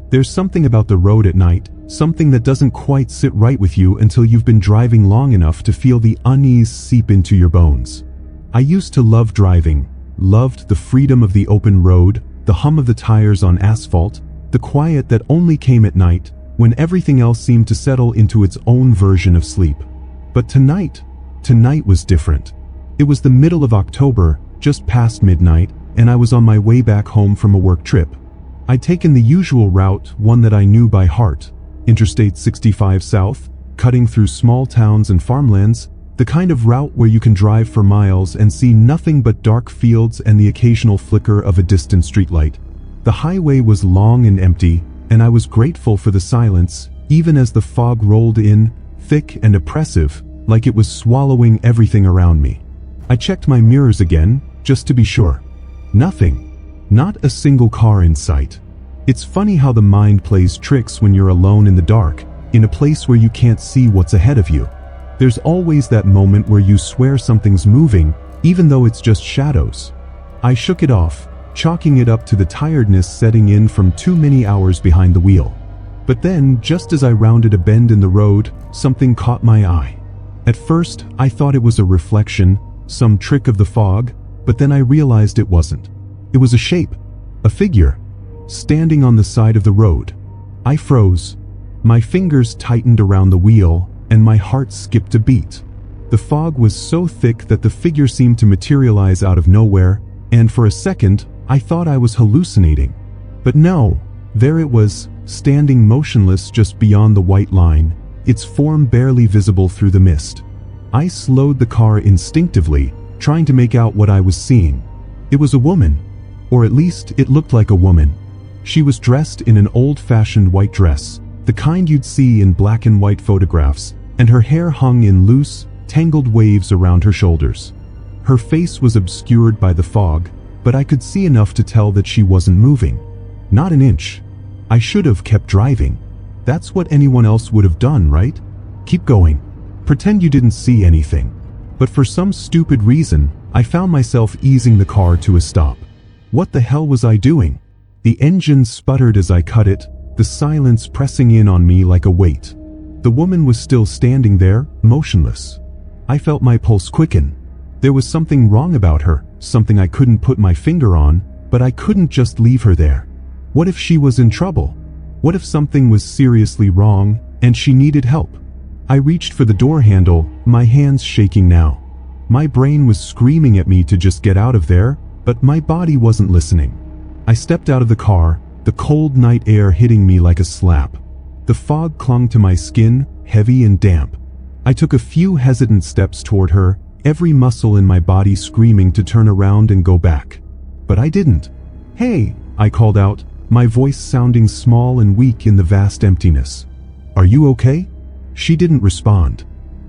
There's something about the road at night, something that doesn't quite sit right with you until you've been driving long enough to feel the unease seep into your bones. I used to love driving, loved the freedom of the open road, the hum of the tires on asphalt, the quiet that only came at night, when everything else seemed to settle into its own version of sleep. But tonight was different. It was the middle of October, just past midnight, and I was on my way back home from a work trip. I'd taken the usual route, one that I knew by heart, Interstate 65 South, cutting through small towns and farmlands, the kind of route where you can drive for miles and see nothing but dark fields and the occasional flicker of a distant streetlight. The highway was long and empty, and I was grateful for the silence, even as the fog rolled in, thick and oppressive, like it was swallowing everything around me. I checked my mirrors again, just to be sure. Nothing. Not a single car in sight. It's funny how the mind plays tricks when you're alone in the dark, in a place where you can't see what's ahead of you. There's always that moment where you swear something's moving, even though it's just shadows. I shook it off, chalking it up to the tiredness setting in from too many hours behind the wheel. But then, just as I rounded a bend in the road, something caught my eye. At first, I thought it was a reflection, some trick of the fog, but then I realized it wasn't. It was a shape, a figure, standing on the side of the road. I froze. My fingers tightened around the wheel, and my heart skipped a beat. The fog was so thick that the figure seemed to materialize out of nowhere, and for a second, I thought I was hallucinating. But no, there it was, standing motionless just beyond the white line, its form barely visible through the mist. I slowed the car instinctively, trying to make out what I was seeing. It was a woman. Or at least, it looked like a woman. She was dressed in an old-fashioned white dress, the kind you'd see in black and white photographs, and her hair hung in loose, tangled waves around her shoulders. Her face was obscured by the fog, but I could see enough to tell that she wasn't moving. Not an inch. I should have kept driving. That's what anyone else would have done, right? Keep going. Pretend you didn't see anything. But for some stupid reason, I found myself easing the car to a stop. What the hell was I doing? The engine sputtered as I cut it, the silence pressing in on me like a weight. The woman was still standing there, motionless. I felt my pulse quicken. There was something wrong about her, something I couldn't put my finger on, but I couldn't just leave her there. What if she was in trouble? What if something was seriously wrong, and she needed help? I reached for the door handle, my hands shaking now. My brain was screaming at me to just get out of there, but my body wasn't listening. I stepped out of the car, the cold night air hitting me like a slap. The fog clung to my skin, heavy and damp. I took a few hesitant steps toward her, every muscle in my body screaming to turn around and go back. But I didn't. "Hey," I called out, my voice sounding small and weak in the vast emptiness. "Are you okay?" She didn't respond.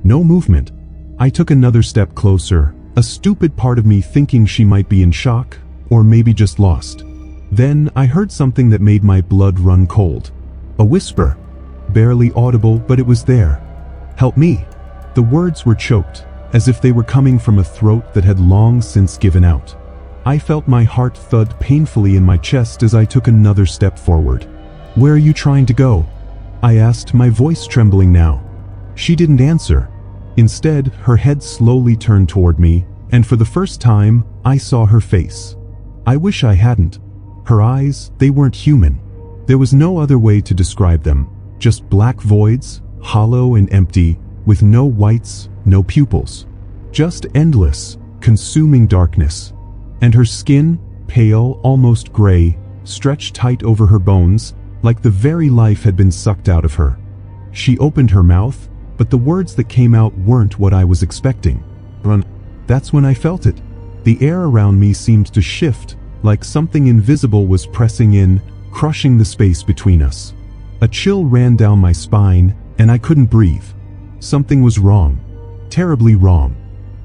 No movement. I took another step closer, a stupid part of me thinking she might be in shock, or maybe just lost. Then I heard something that made my blood run cold. A whisper. Barely audible, but it was there. "Help me." The words were choked, as if they were coming from a throat that had long since given out. I felt my heart thud painfully in my chest as I took another step forward. "Where are you trying to go?" I asked, my voice trembling now. She didn't answer. Instead, her head slowly turned toward me, and for the first time, I saw her face. I wish I hadn't. Her eyes, they weren't human. There was no other way to describe them, just black voids, hollow and empty, with no whites, no pupils. Just endless, consuming darkness. And her skin, pale, almost gray, stretched tight over her bones, like the very life had been sucked out of her. She opened her mouth, but the words that came out weren't what I was expecting. "Run." That's when I felt it. The air around me seemed to shift, like something invisible was pressing in, crushing the space between us. A chill ran down my spine, and I couldn't breathe. Something was wrong. Terribly wrong.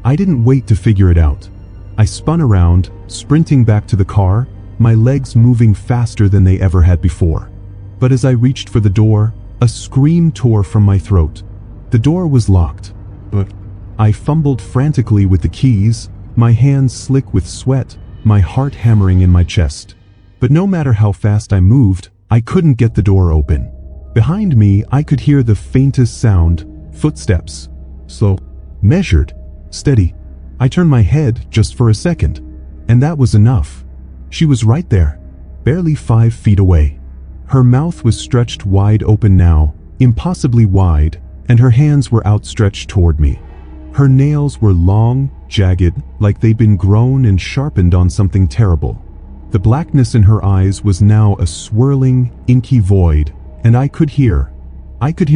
I didn't wait to figure it out. I spun around, sprinting back to the car, my legs moving faster than they ever had before. But as I reached for the door, a scream tore from my throat. The door was locked. But I fumbled frantically with the keys, my hands slick with sweat, my heart hammering in my chest. But no matter how fast I moved, I couldn't get the door open. Behind me, I could hear the faintest sound, footsteps. Slow, measured, steady. I turned my head just for a second, and that was enough. She was right there, barely 5 feet away. Her mouth was stretched wide open now, impossibly wide, and her hands were outstretched toward me. Her nails were long, jagged, like they'd been grown and sharpened on something terrible. The blackness in her eyes was now a swirling, inky void, and I could hear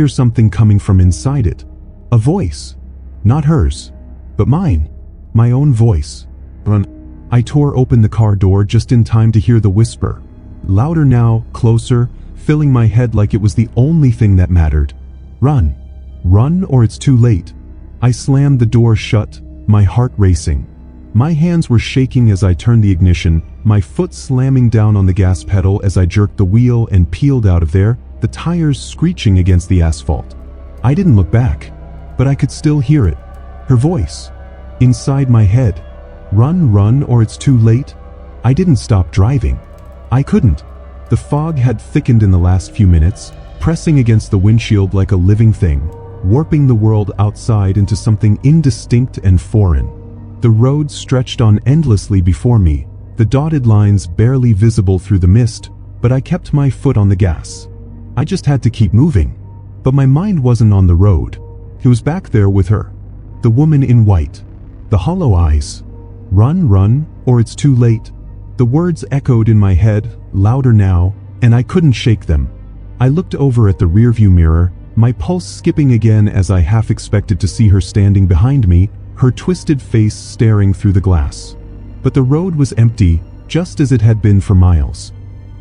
something coming from inside it. A voice. Not hers, but mine. My own voice. Run. I tore open the car door just in time to hear the whisper. Louder now, closer, filling my head like it was the only thing that mattered. Run. Run or it's too late. I slammed the door shut, my heart racing. My hands were shaking as I turned the ignition, my foot slamming down on the gas pedal as I jerked the wheel and peeled out of there, the tires screeching against the asphalt. I didn't look back, but I could still hear it. Her voice. Inside my head. Run, run, or it's too late. I didn't stop driving. I couldn't. The fog had thickened in the last few minutes, pressing against the windshield like a living thing, warping the world outside into something indistinct and foreign. The road stretched on endlessly before me, the dotted lines barely visible through the mist, but I kept my foot on the gas. I just had to keep moving. But my mind wasn't on the road. It was back there with her. The woman in white. The hollow eyes. Run, run, or it's too late. The words echoed in my head, louder now, and I couldn't shake them. I looked over at the rearview mirror, my pulse skipping again as I half expected to see her standing behind me, her twisted face staring through the glass. But the road was empty, just as it had been for miles.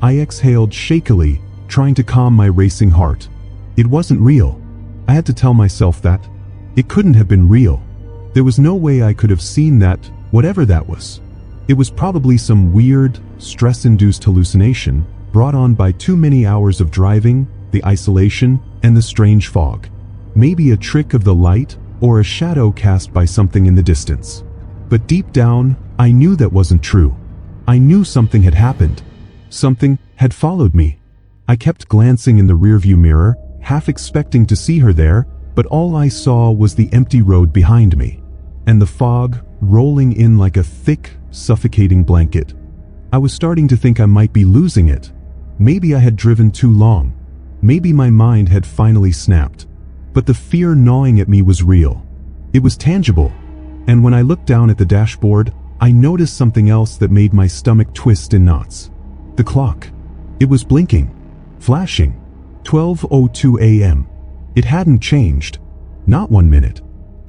I exhaled shakily, trying to calm my racing heart. It wasn't real. I had to tell myself that. It couldn't have been real. There was no way I could have seen that, whatever that was. It was probably some weird, stress-induced hallucination brought on by too many hours of driving, the isolation, and the strange fog. Maybe a trick of the light or a shadow cast by something in the distance. But deep down, I knew that wasn't true. I knew something had happened. Something had followed me. I kept glancing in the rearview mirror, half expecting to see her there, but all I saw was the empty road behind me, and the fog rolling in like a thick, suffocating blanket. I was starting to think I might be losing it. Maybe I had driven too long. Maybe my mind had finally snapped. But the fear gnawing at me was real. It was tangible. And when I looked down at the dashboard, I noticed something else that made my stomach twist in knots. The clock. It was blinking. Flashing. 12:02 a.m. It hadn't changed. Not 1 minute.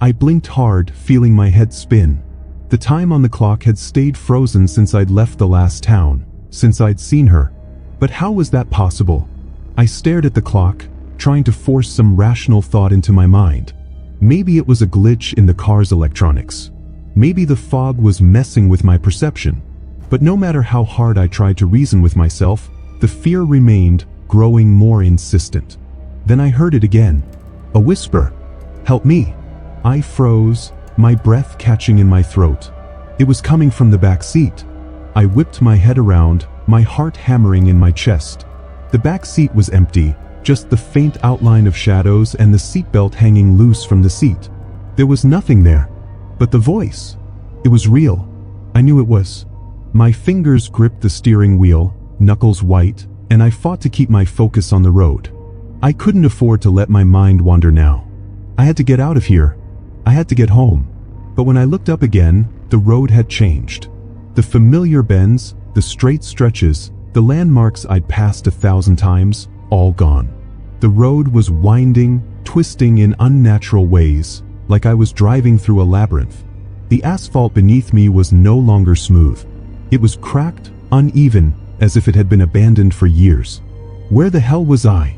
I blinked hard, feeling my head spin. The time on the clock had stayed frozen since I'd left the last town, since I'd seen her. But how was that possible? I stared at the clock, trying to force some rational thought into my mind. Maybe it was a glitch in the car's electronics. Maybe the fog was messing with my perception. But no matter how hard I tried to reason with myself, the fear remained, growing more insistent. Then I heard it again. A whisper. Help me. I froze, my breath catching in my throat. It was coming from the back seat. I whipped my head around, my heart hammering in my chest. The back seat was empty, just the faint outline of shadows and the seatbelt hanging loose from the seat. There was nothing there. But the voice. It was real. I knew it was. My fingers gripped the steering wheel, knuckles white, and I fought to keep my focus on the road. I couldn't afford to let my mind wander now. I had to get out of here. I had to get home. But when I looked up again, the road had changed. The familiar bends, the straight stretches, the landmarks I'd passed 1,000 times, all gone. The road was winding, twisting in unnatural ways, like I was driving through a labyrinth. The asphalt beneath me was no longer smooth. It was cracked, uneven, as if it had been abandoned for years. Where the hell was I?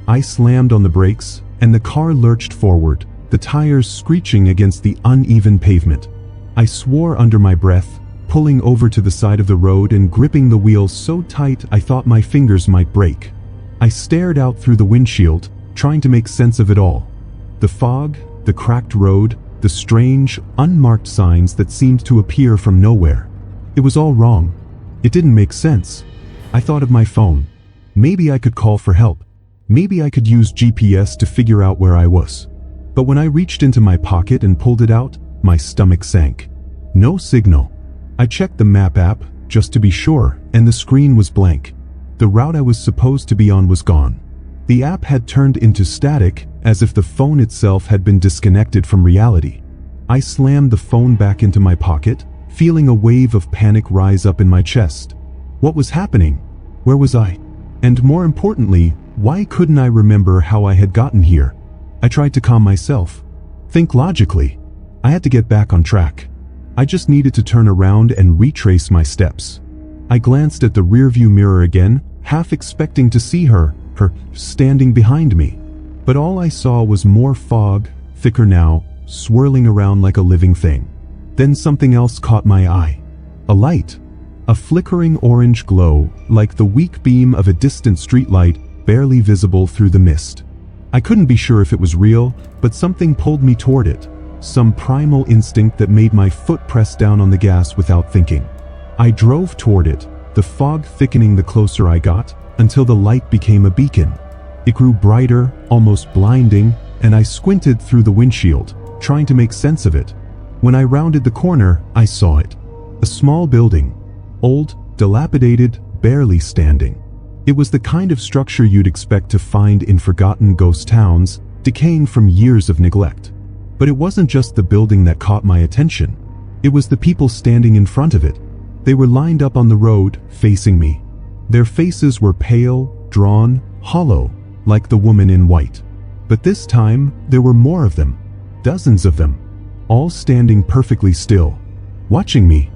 I slammed on the brakes, and the car lurched forward, the tires screeching against the uneven pavement. I swore under my breath, pulling over to the side of the road and gripping the wheel so tight I thought my fingers might break. I stared out through the windshield, trying to make sense of it all. The fog, the cracked road, the strange, unmarked signs that seemed to appear from nowhere. It was all wrong. It didn't make sense. I thought of my phone. Maybe I could call for help. Maybe I could use GPS to figure out where I was. But when I reached into my pocket and pulled it out, my stomach sank. No signal. I checked the map app, just to be sure, and the screen was blank. The route I was supposed to be on was gone. The app had turned into static, as if the phone itself had been disconnected from reality. I slammed the phone back into my pocket, feeling a wave of panic rise up in my chest. What was happening? Where was I? And more importantly, why couldn't I remember how I had gotten here? I tried to calm myself. Think logically. I had to get back on track. I just needed to turn around and retrace my steps. I glanced at the rearview mirror again, half expecting to see her standing behind me. But all I saw was more fog, thicker now, swirling around like a living thing. Then something else caught my eye. A light. A flickering orange glow, like the weak beam of a distant streetlight, barely visible through the mist. I couldn't be sure if it was real, but something pulled me toward it. Some primal instinct that made my foot press down on the gas without thinking. I drove toward it, the fog thickening the closer I got, until the light became a beacon. It grew brighter, almost blinding, and I squinted through the windshield, trying to make sense of it. When I rounded the corner, I saw it. A small building. Old, dilapidated, barely standing. It was the kind of structure you'd expect to find in forgotten ghost towns, decaying from years of neglect. But it wasn't just the building that caught my attention. It was the people standing in front of it. They were lined up on the road, facing me. Their faces were pale, drawn, hollow, like the woman in white. But this time, there were more of them. Dozens of them. All standing perfectly still. Watching me.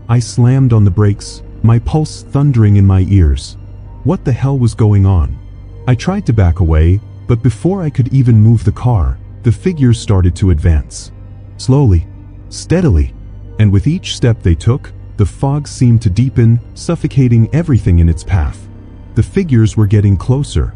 I slammed on the brakes, my pulse thundering in my ears. What the hell was going on? I tried to back away, but before I could even move the car, the figures started to advance. Slowly, steadily, and with each step they took, the fog seemed to deepen, suffocating everything in its path. The figures were getting closer.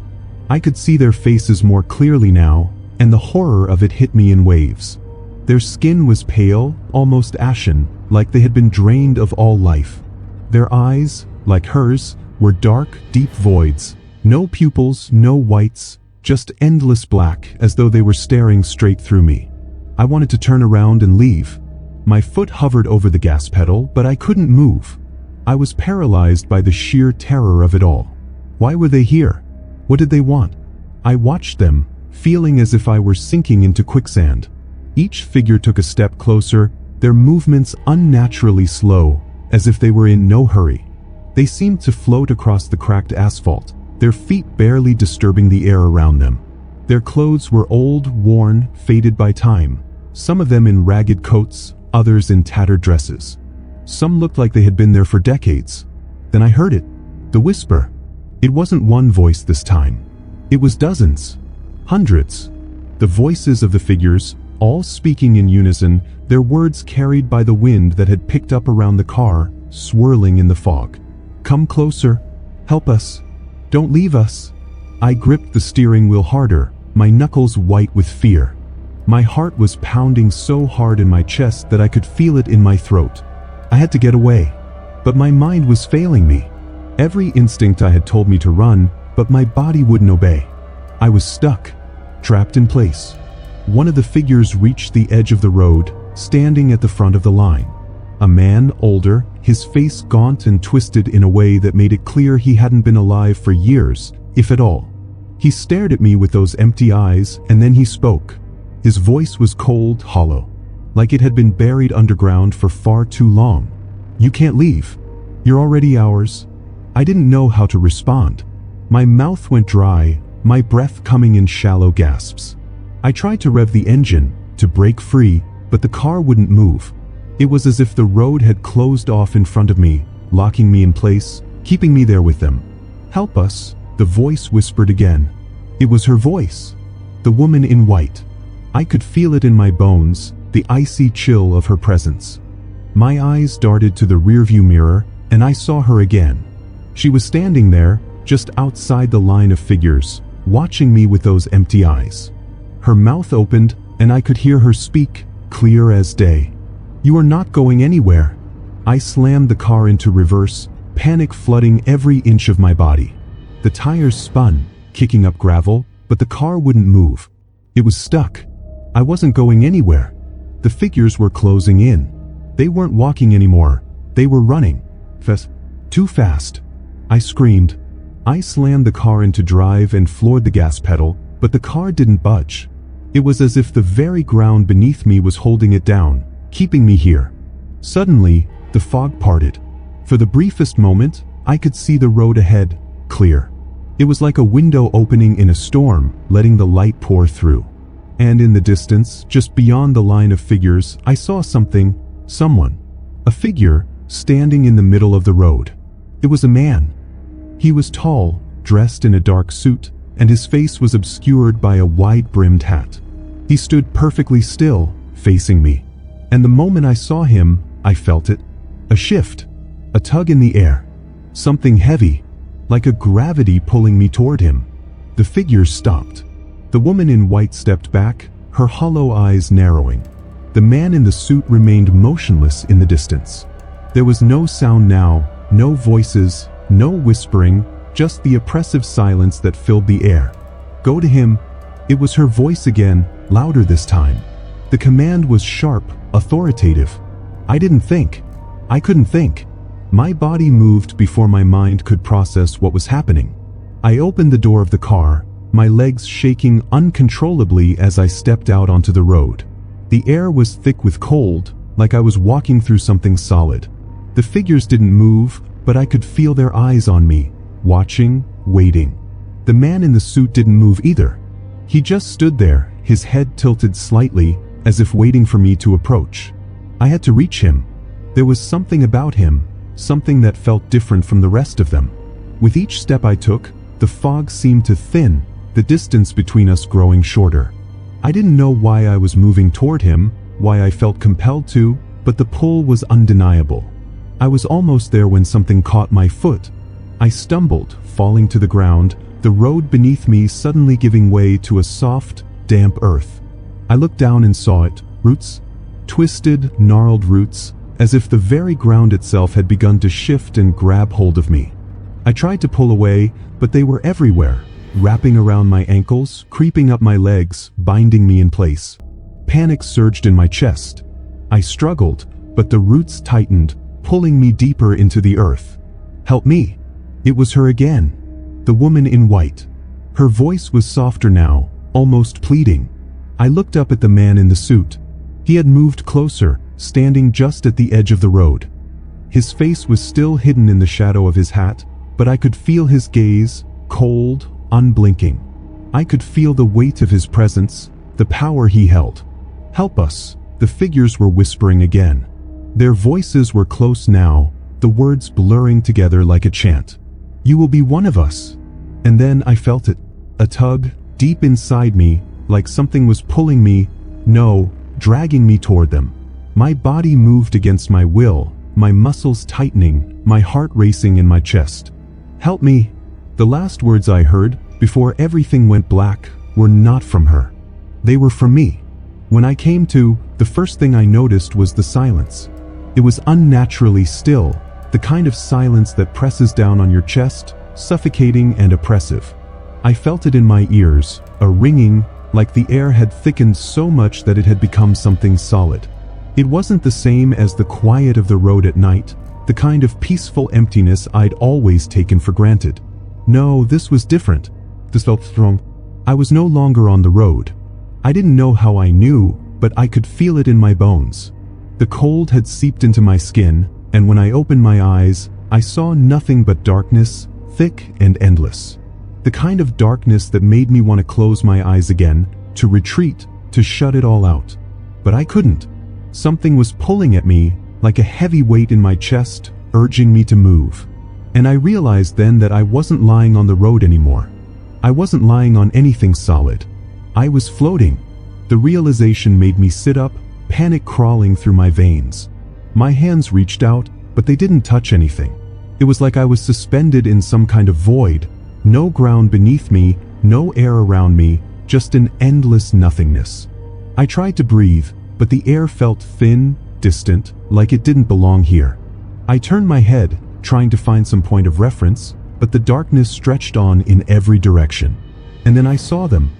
I could see their faces more clearly now, and the horror of it hit me in waves. Their skin was pale, almost ashen, like they had been drained of all life. Their eyes, like hers, were dark, deep voids. No pupils, no whites, just endless black, as though they were staring straight through me. I wanted to turn around and leave. My foot hovered over the gas pedal, but I couldn't move. I was paralyzed by the sheer terror of it all. Why were they here? What did they want? I watched them, feeling as if I were sinking into quicksand. Each figure took a step closer, their movements unnaturally slow, as if they were in no hurry. They seemed to float across the cracked asphalt, their feet barely disturbing the air around them. Their clothes were old, worn, faded by time, some of them in ragged coats, others in tattered dresses. Some looked like they had been there for decades. Then I heard it. The whisper. It wasn't one voice this time. It was dozens. Hundreds. The voices of the figures, all speaking in unison, their words carried by the wind that had picked up around the car, swirling in the fog. Come closer. Help us. Don't leave us. I gripped the steering wheel harder, my knuckles white with fear. My heart was pounding so hard in my chest that I could feel it in my throat. I had to get away. But my mind was failing me. Every instinct I had told me to run, but my body wouldn't obey. I was stuck, trapped in place. One of the figures reached the edge of the road, standing at the front of the line. A man, older, his face gaunt and twisted in a way that made it clear he hadn't been alive for years, if at all. He stared at me with those empty eyes, and then he spoke. His voice was cold, hollow, like it had been buried underground for far too long. You can't leave. You're already ours. I didn't know how to respond. My mouth went dry, my breath coming in shallow gasps. I tried to rev the engine, to break free, but the car wouldn't move. It was as if the road had closed off in front of me, locking me in place, keeping me there with them. Help us, the voice whispered again. It was her voice. The woman in white. I could feel it in my bones, the icy chill of her presence. My eyes darted to the rearview mirror, and I saw her again. She was standing there, just outside the line of figures, watching me with those empty eyes. Her mouth opened, and I could hear her speak, clear as day. You are not going anywhere. I slammed the car into reverse, panic flooding every inch of my body. The tires spun, kicking up gravel, but the car wouldn't move. It was stuck. I wasn't going anywhere. The figures were closing in. They weren't walking anymore. They were running. Too fast. I screamed. I slammed the car into drive and floored the gas pedal, but the car didn't budge. It was as if the very ground beneath me was holding it down, keeping me here. Suddenly, the fog parted. For the briefest moment, I could see the road ahead, clear. It was like a window opening in a storm, letting the light pour through. And in the distance, just beyond the line of figures, I saw someone. A figure, standing in the middle of the road. It was a man. He was tall, dressed in a dark suit, and his face was obscured by a wide-brimmed hat. He stood perfectly still, facing me. And the moment I saw him, I felt it. A shift. A tug in the air. Something heavy, like a gravity pulling me toward him. The figure stopped. The woman in white stepped back, her hollow eyes narrowing. The man in the suit remained motionless in the distance. There was no sound now, no voices, no whispering, just the oppressive silence that filled the air. Go to him. It was her voice again, louder this time. The command was sharp, authoritative. I didn't think. I couldn't think. My body moved before my mind could process what was happening. I opened the door of the car, my legs shaking uncontrollably as I stepped out onto the road. The air was thick with cold, like I was walking through something solid. The figures didn't move, but I could feel their eyes on me, watching, waiting. The man in the suit didn't move either. He just stood there, his head tilted slightly, as if waiting for me to approach. I had to reach him. There was something about him, something that felt different from the rest of them. With each step I took, the fog seemed to thin, the distance between us growing shorter. I didn't know why I was moving toward him, why I felt compelled to, but the pull was undeniable. I was almost there when something caught my foot. I stumbled, falling to the ground, the road beneath me suddenly giving way to a soft, damp earth. I looked down and saw it, roots, twisted, gnarled roots, as if the very ground itself had begun to shift and grab hold of me. I tried to pull away, but they were everywhere, wrapping around my ankles, creeping up my legs, binding me in place. Panic surged in my chest. I struggled, but the roots tightened, pulling me deeper into the earth. Help me! It was her again. The woman in white. Her voice was softer now, almost pleading. I looked up at the man in the suit. He had moved closer, standing just at the edge of the road. His face was still hidden in the shadow of his hat, but I could feel his gaze, cold, unblinking. I could feel the weight of his presence, the power he held. Help us, the figures were whispering again. Their voices were close now, the words blurring together like a chant. You will be one of us. And then I felt it. A tug, deep inside me, like something was pulling me, dragging me toward them. My body moved against my will, my muscles tightening, my heart racing in my chest. Help me! The last words I heard, before everything went black, were not from her. They were from me. When I came to, the first thing I noticed was the silence. It was unnaturally still, the kind of silence that presses down on your chest, suffocating and oppressive. I felt it in my ears, a ringing, like the air had thickened so much that it had become something solid. It wasn't the same as the quiet of the road at night, the kind of peaceful emptiness I'd always taken for granted. No, this was different. This felt strong. I was no longer on the road. I didn't know how I knew, but I could feel it in my bones. The cold had seeped into my skin, and when I opened my eyes, I saw nothing but darkness, thick and endless. The kind of darkness that made me want to close my eyes again, to retreat, to shut it all out. But I couldn't. Something was pulling at me, like a heavy weight in my chest, urging me to move. And I realized then that I wasn't lying on the road anymore. I wasn't lying on anything solid. I was floating. The realization made me sit up, panic crawling through my veins. My hands reached out, but they didn't touch anything. It was like I was suspended in some kind of void. No ground beneath me, no air around me, just an endless nothingness. I tried to breathe, but the air felt thin, distant, like it didn't belong here. I turned my head, trying to find some point of reference, but the darkness stretched on in every direction. And then I saw them.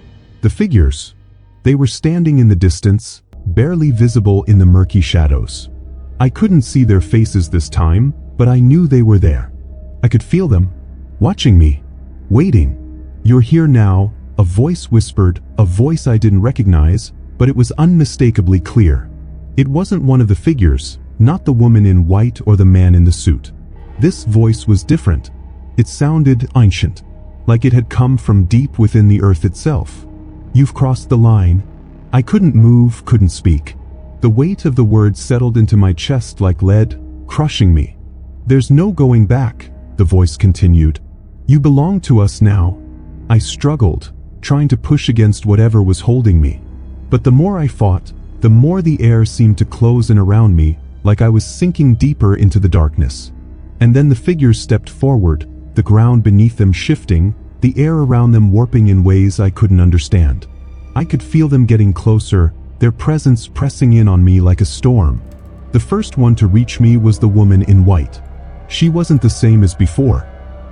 The figures. They were standing in the distance, barely visible in the murky shadows. I couldn't see their faces this time, but I knew they were there. I could feel them, watching me, waiting. "You're here now," a voice whispered, a voice I didn't recognize, but it was unmistakably clear. It wasn't one of the figures, not the woman in white or the man in the suit. This voice was different. It sounded ancient, like it had come from deep within the earth itself. "You've crossed the line." I couldn't move, couldn't speak. The weight of the words settled into my chest like lead, crushing me. "There's no going back," the voice continued. "You belong to us now." I struggled, trying to push against whatever was holding me. But the more I fought, the more the air seemed to close in around me, like I was sinking deeper into the darkness. And then the figures stepped forward, the ground beneath them shifting, the air around them warping in ways I couldn't understand. I could feel them getting closer, their presence pressing in on me like a storm. The first one to reach me was the woman in white. She wasn't the same as before.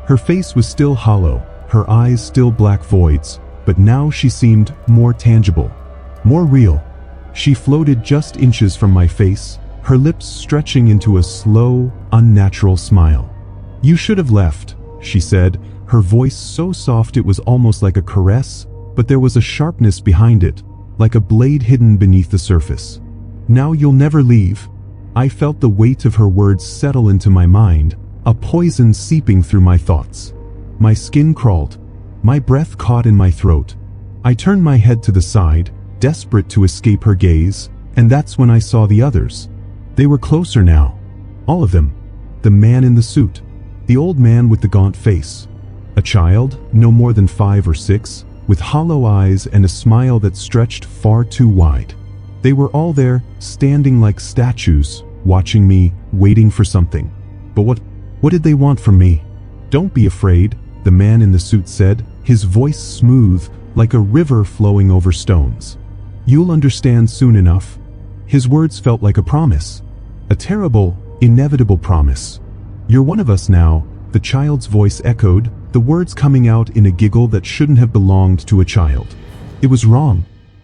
Her face was still hollow, her eyes still black voids, but now she seemed more tangible, more real. She floated just inches from my face, her lips stretching into a slow, unnatural smile. "You should have left," she said, her voice so soft it was almost like a caress, but there was a sharpness behind it, like a blade hidden beneath the surface. "Now you'll never leave." I felt the weight of her words settle into my mind, a poison seeping through my thoughts. My skin crawled. My breath caught in my throat. I turned my head to the side, desperate to escape her gaze, and that's when I saw the others. They were closer now. All of them. The man in the suit. The old man with the gaunt face. A child, no more than 5 or 6, with hollow eyes and a smile that stretched far too wide. They were all there, standing like statues, watching me, waiting for something. But what did they want from me? "Don't be afraid," the man in the suit said, his voice smooth, like a river flowing over stones. "You'll understand soon enough." His words felt like a promise. A terrible, inevitable promise. "You're one of us now," the child's voice echoed, the words coming out in a giggle that shouldn't have belonged to a child. It was wrong.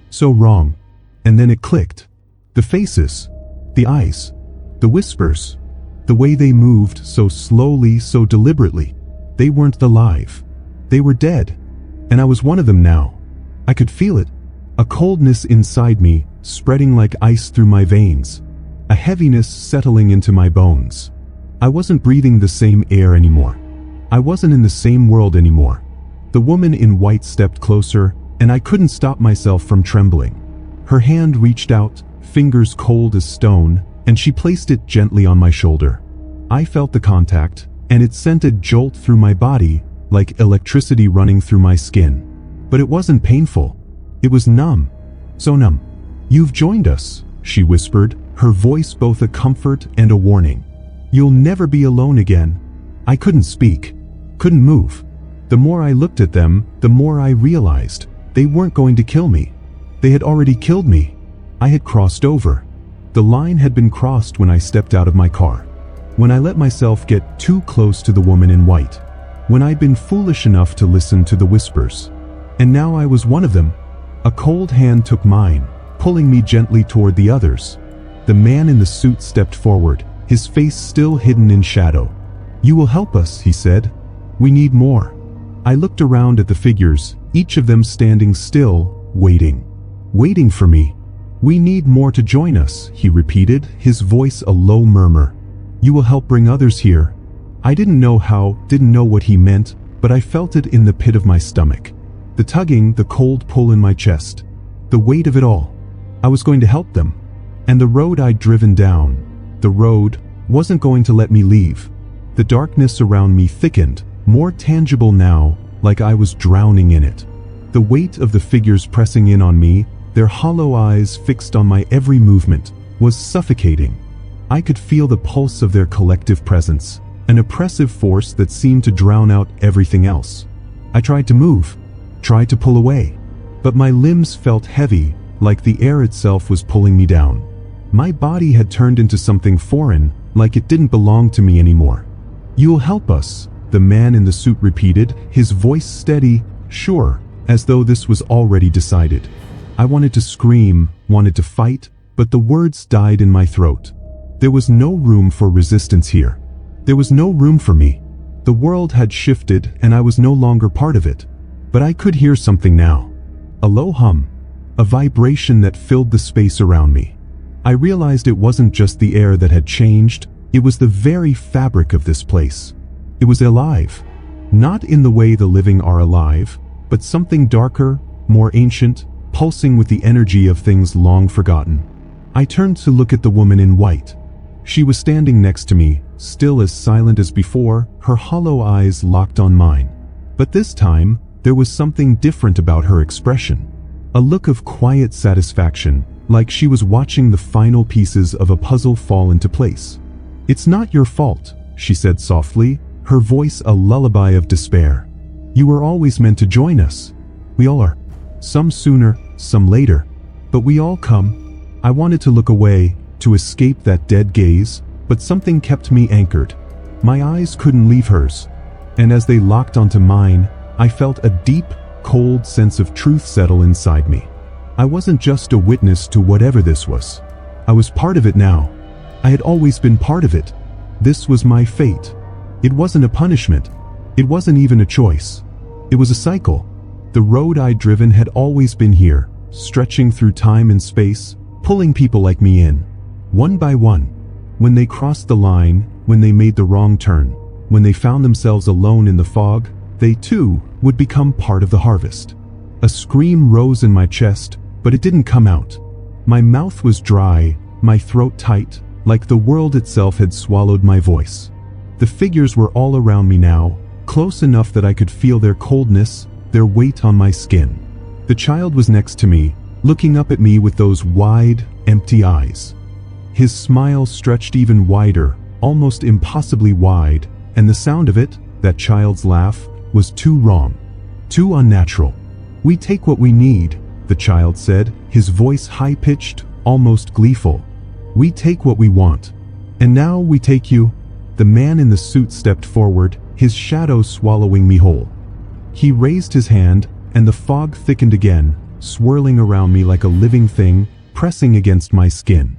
So wrong. And then it clicked. The faces. The eyes. The whispers. The way they moved so slowly, so deliberately. They weren't alive. They were dead. And I was one of them now. I could feel it. A coldness inside me, spreading like ice through my veins. A heaviness settling into my bones. I wasn't breathing the same air anymore. I wasn't in the same world anymore. The woman in white stepped closer, and I couldn't stop myself from trembling. Her hand reached out, fingers cold as stone, and she placed it gently on my shoulder. I felt the contact, and it sent a jolt through my body, like electricity running through my skin. But it wasn't painful. It was numb. So numb. "You've joined us," she whispered, her voice both a comfort and a warning. "You'll never be alone again." I couldn't speak, couldn't move. The more I looked at them, the more I realized they weren't going to kill me. They had already killed me. I had crossed over. The line had been crossed when I stepped out of my car. When I let myself get too close to the woman in white. When I'd been foolish enough to listen to the whispers. And now I was one of them. A cold hand took mine, pulling me gently toward the others. The man in the suit stepped forward, his face still hidden in shadow. "You will help us," he said. "We need more." I looked around at the figures, each of them standing still, waiting. Waiting for me. "We need more to join us," he repeated, his voice a low murmur. "You will help bring others here." I didn't know how, didn't know what he meant, but I felt it in the pit of my stomach. The tugging, the cold pull in my chest. The weight of it all. I was going to help them. And the road I'd driven down, the road, wasn't going to let me leave. The darkness around me thickened, more tangible now, like I was drowning in it. The weight of the figures pressing in on me, their hollow eyes fixed on my every movement, was suffocating. I could feel the pulse of their collective presence, an oppressive force that seemed to drown out everything else. I tried to move, tried to pull away, but my limbs felt heavy, like the air itself was pulling me down. My body had turned into something foreign, like it didn't belong to me anymore. "You'll help us," the man in the suit repeated, his voice steady, sure, as though this was already decided. I wanted to scream, wanted to fight, but the words died in my throat. There was no room for resistance here. There was no room for me. The world had shifted and I was no longer part of it. But I could hear something now. A low hum. A vibration that filled the space around me. I realized it wasn't just the air that had changed, it was the very fabric of this place. It was alive. Not in the way the living are alive, but something darker, more ancient, pulsing with the energy of things long forgotten. I turned to look at the woman in white. She was standing next to me, still as silent as before, her hollow eyes locked on mine. But this time, there was something different about her expression. A look of quiet satisfaction, like she was watching the final pieces of a puzzle fall into place. "It's not your fault," she said softly, her voice a lullaby of despair. "You were always meant to join us. We all are. Some sooner, some later. But we all come." I wanted to look away, to escape that dead gaze, but something kept me anchored. My eyes couldn't leave hers. And as they locked onto mine, I felt a deep, cold sense of truth settle inside me. I wasn't just a witness to whatever this was. I was part of it now. I had always been part of it. This was my fate. It wasn't a punishment. It wasn't even a choice. It was a cycle. The road I'd driven had always been here, stretching through time and space, pulling people like me in. One by one. When they crossed the line, when they made the wrong turn, when they found themselves alone in the fog, they too would become part of the harvest. A scream rose in my chest, but it didn't come out. My mouth was dry, my throat tight, like the world itself had swallowed my voice. The figures were all around me now, close enough that I could feel their coldness, their weight on my skin. The child was next to me, looking up at me with those wide, empty eyes. His smile stretched even wider, almost impossibly wide, and the sound of it, that child's laugh, was too wrong. Too unnatural. "We take what we need," the child said, his voice high-pitched, almost gleeful. "We take what we want. And now we take you." The man in the suit stepped forward, his shadow swallowing me whole. He raised his hand, and the fog thickened again, swirling around me like a living thing, pressing against my skin.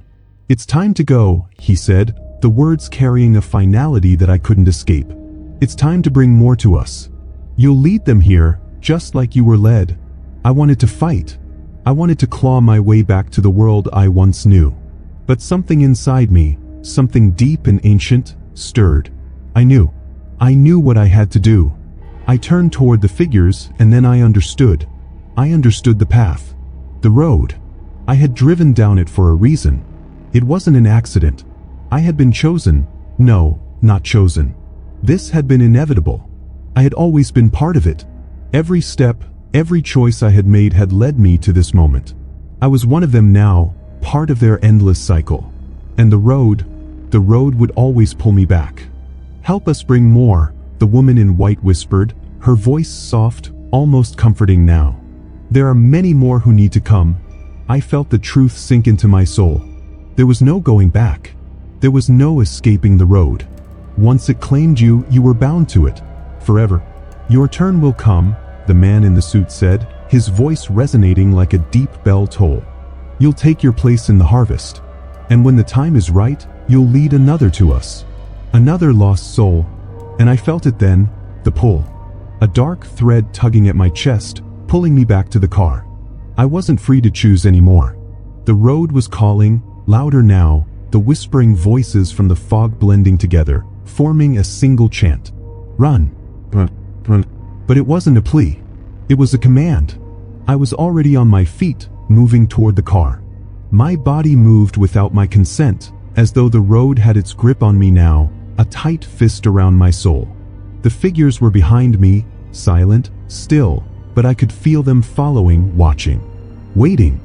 "It's time to go," he said, the words carrying a finality that I couldn't escape. "It's time to bring more to us. You'll lead them here, just like you were led." I wanted to fight. I wanted to claw my way back to the world I once knew. But something inside me, something deep and ancient, stirred. I knew. I knew what I had to do. I turned toward the figures, and then I understood. I understood the path. The road. I had driven down it for a reason. It wasn't an accident. I had been chosen. No, not chosen. This had been inevitable. I had always been part of it. Every step, every choice I had made had led me to this moment. I was one of them now, part of their endless cycle. And the road would always pull me back. "Help us bring more," the woman in white whispered, her voice soft, almost comforting now. "There are many more who need to come." I felt the truth sink into my soul. There was no going back. There was no escaping the road. Once it claimed you, you were bound to it. Forever. "Your turn will come," the man in the suit said, his voice resonating like a deep bell toll. "You'll take your place in the harvest. And when the time is right, you'll lead another to us. Another lost soul." And I felt it then, the pull. A dark thread tugging at my chest, pulling me back to the car. I wasn't free to choose anymore. The road was calling, louder now, the whispering voices from the fog blending together, forming a single chant. "Run. Run." But it wasn't a plea. It was a command. I was already on my feet, moving toward the car. My body moved without my consent, as though the road had its grip on me now, a tight fist around my soul. The figures were behind me, silent, still, but I could feel them following, watching, waiting.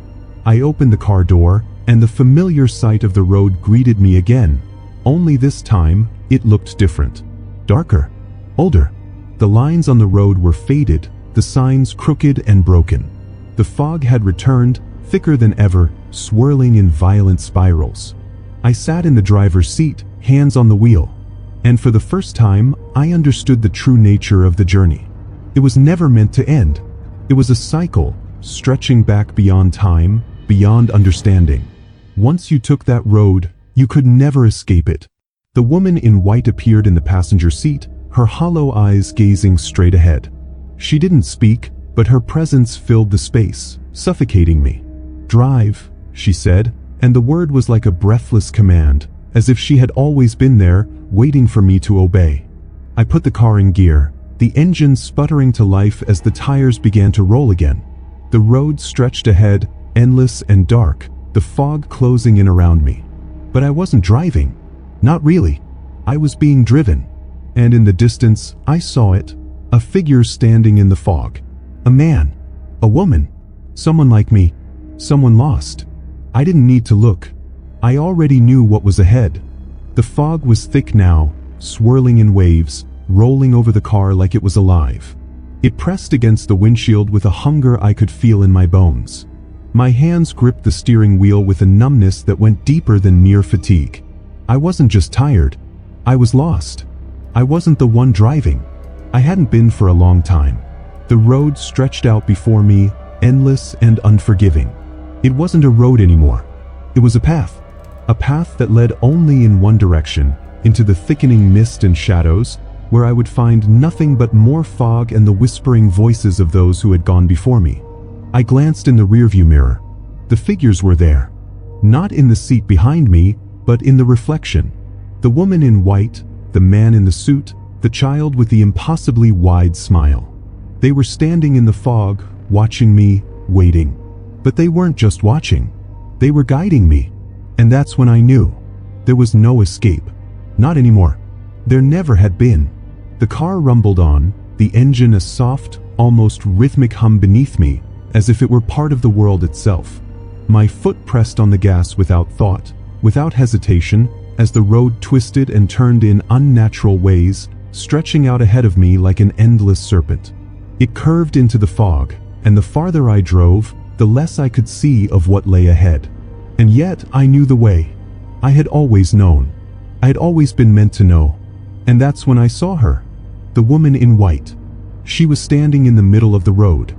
I opened the car door, and the familiar sight of the road greeted me again. Only this time, it looked different. Darker. Older. The lines on the road were faded, the signs crooked and broken. The fog had returned, thicker than ever, swirling in violent spirals. I sat in the driver's seat, hands on the wheel. And for the first time, I understood the true nature of the journey. It was never meant to end. It was a cycle, stretching back beyond time, beyond understanding. Once you took that road, you could never escape it. The woman in white appeared in the passenger seat, her hollow eyes gazing straight ahead. She didn't speak, but her presence filled the space, suffocating me. "Drive," she said, and the word was like a breathless command, as if she had always been there, waiting for me to obey. I put the car in gear, the engine sputtering to life as the tires began to roll again. The road stretched ahead, endless and dark, the fog closing in around me. But I wasn't driving. Not really. I was being driven. And in the distance, I saw it, a figure standing in the fog. A man. A woman. Someone like me. Someone lost. I didn't need to look. I already knew what was ahead. The fog was thick now, swirling in waves, rolling over the car like it was alive. It pressed against the windshield with a hunger I could feel in my bones. My hands gripped the steering wheel with a numbness that went deeper than mere fatigue. I wasn't just tired. I was lost. I wasn't the one driving. I hadn't been for a long time. The road stretched out before me, endless and unforgiving. It wasn't a road anymore. It was a path that led only in one direction, into the thickening mist and shadows, where I would find nothing but more fog and the whispering voices of those who had gone before me. I glanced in the rearview mirror. The figures were there. Not in the seat behind me, but in the reflection. The woman in white, the man in the suit, the child with the impossibly wide smile. They were standing in the fog, watching me, waiting. But they weren't just watching. They were guiding me. And that's when I knew. There was no escape. Not anymore. There never had been. The car rumbled on, the engine a soft, almost rhythmic hum beneath me, as if it were part of the world itself. My foot pressed on the gas without thought, without hesitation, as the road twisted and turned in unnatural ways, stretching out ahead of me like an endless serpent. It curved into the fog, and the farther I drove, the less I could see of what lay ahead. And yet I knew the way. I had always known. I had always been meant to know. And that's when I saw her. The woman in white. She was standing in the middle of the road.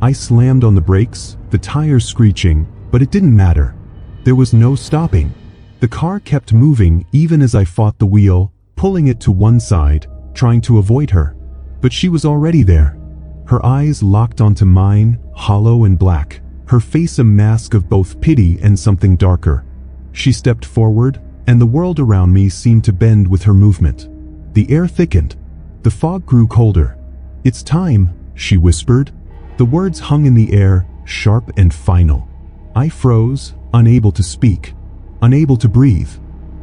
I slammed on the brakes, the tires screeching, but it didn't matter. There was no stopping. The car kept moving even as I fought the wheel, pulling it to one side, trying to avoid her. But she was already there. Her eyes locked onto mine, hollow and black, her face a mask of both pity and something darker. She stepped forward, and the world around me seemed to bend with her movement. The air thickened. The fog grew colder. "It's time," she whispered. The words hung in the air, sharp and final. I froze, unable to speak, unable to breathe.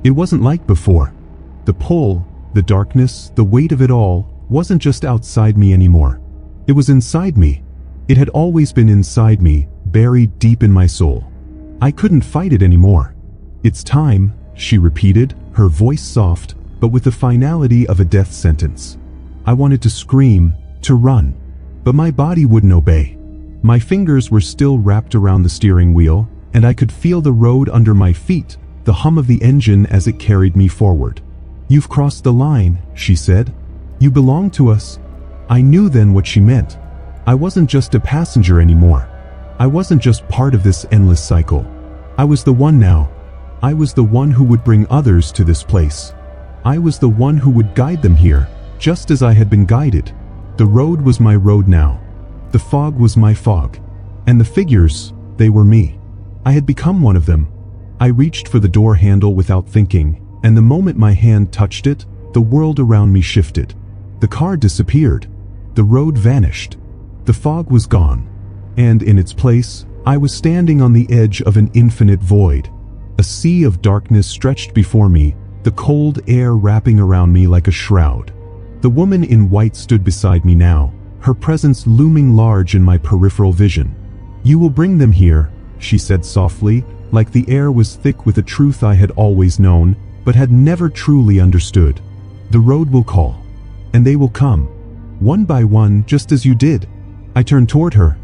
It wasn't like before. The pull, the darkness, the weight of it all wasn't just outside me anymore. It was inside me. It had always been inside me, buried deep in my soul. I couldn't fight it anymore. "It's time," she repeated, her voice soft, but with the finality of a death sentence. I wanted to scream, to run, but my body wouldn't obey. My fingers were still wrapped around the steering wheel, and I could feel the road under my feet, the hum of the engine as it carried me forward. "You've crossed the line," she said. "You belong to us." I knew then what she meant. I wasn't just a passenger anymore. I wasn't just part of this endless cycle. I was the one now. I was the one who would bring others to this place. I was the one who would guide them here, just as I had been guided. The road was my road now. The fog was my fog. And the figures, they were me. I had become one of them. I reached for the door handle without thinking, and the moment my hand touched it, the world around me shifted. The car disappeared. The road vanished. The fog was gone. And in its place, I was standing on the edge of an infinite void. A sea of darkness stretched before me, the cold air wrapping around me like a shroud. The woman in white stood beside me now, her presence looming large in my peripheral vision. "You will bring them here," she said softly, like the air was thick with a truth I had always known, but had never truly understood. "The road will call. And they will come. One by one, just as you did." I turned toward her.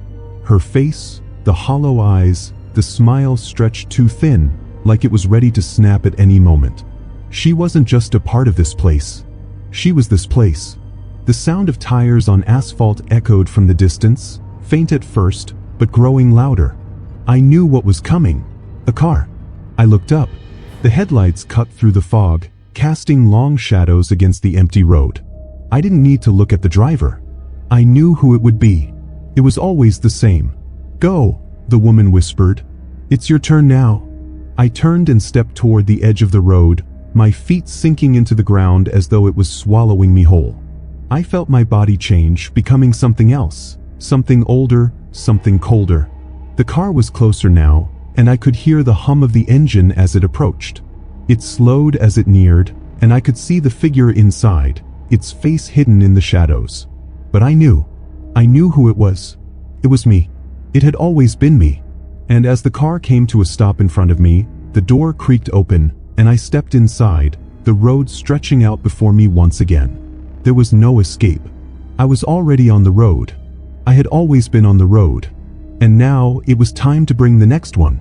Her face, the hollow eyes, the smile stretched too thin, like it was ready to snap at any moment. She wasn't just a part of this place. She was this place. The sound of tires on asphalt echoed from the distance, faint at first, but growing louder. I knew what was coming. A car. I looked up. The headlights cut through the fog, casting long shadows against the empty road. I didn't need to look at the driver. I knew who it would be. It was always the same. "Go," the woman whispered. "It's your turn now." I turned and stepped toward the edge of the road, my feet sinking into the ground as though it was swallowing me whole. I felt my body change, becoming something else, something older, something colder. The car was closer now, and I could hear the hum of the engine as it approached. It slowed as it neared, and I could see the figure inside, its face hidden in the shadows. But I knew who it was. It was me. It had always been me. And as the car came to a stop in front of me, the door creaked open, and I stepped inside, the road stretching out before me once again. There was no escape. I was already on the road. I had always been on the road. And now it was time to bring the next one.